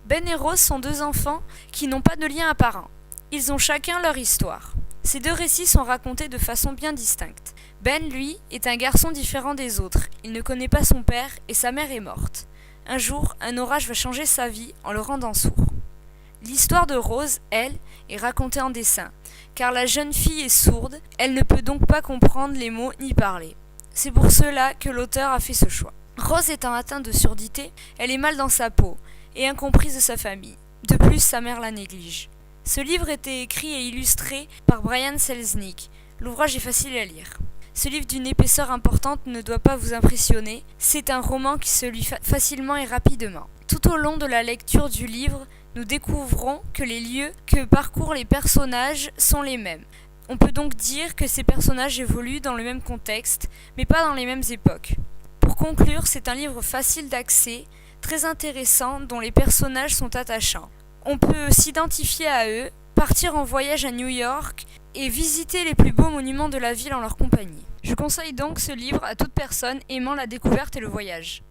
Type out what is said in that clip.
Ben et Rose sont deux enfants qui n'ont pas de lien apparent. Ils ont chacun leur histoire. Ces deux récits sont racontés de façon bien distincte. Ben, lui, est un garçon différent des autres. Il ne connaît pas son père et sa mère est morte. Un jour, un orage va changer sa vie en le rendant sourd. L'histoire de Rose, elle, est racontée en dessin, car la jeune fille est sourde, elle ne peut donc pas comprendre les mots ni parler. C'est pour cela que l'auteur a fait ce choix. Rose étant atteinte de surdité, elle est mal dans sa peau et incomprise de sa famille. De plus, sa mère la néglige. Ce livre était écrit et illustré par Brian Selznick. L'ouvrage est facile à lire. Ce livre d'une épaisseur importante ne doit pas vous impressionner, c'est un roman qui se lit facilement et rapidement. Tout au long de la lecture du livre, nous découvrons que les lieux que parcourent les personnages sont les mêmes. On peut donc dire que ces personnages évoluent dans le même contexte, mais pas dans les mêmes époques. Pour conclure, c'est un livre facile d'accès, très intéressant, dont les personnages sont attachants. On peut s'identifier à eux, partir en voyage à New York et visiter les plus beaux monuments de la ville en leur compagnie. Je conseille donc ce livre à toute personne aimant la découverte et le voyage.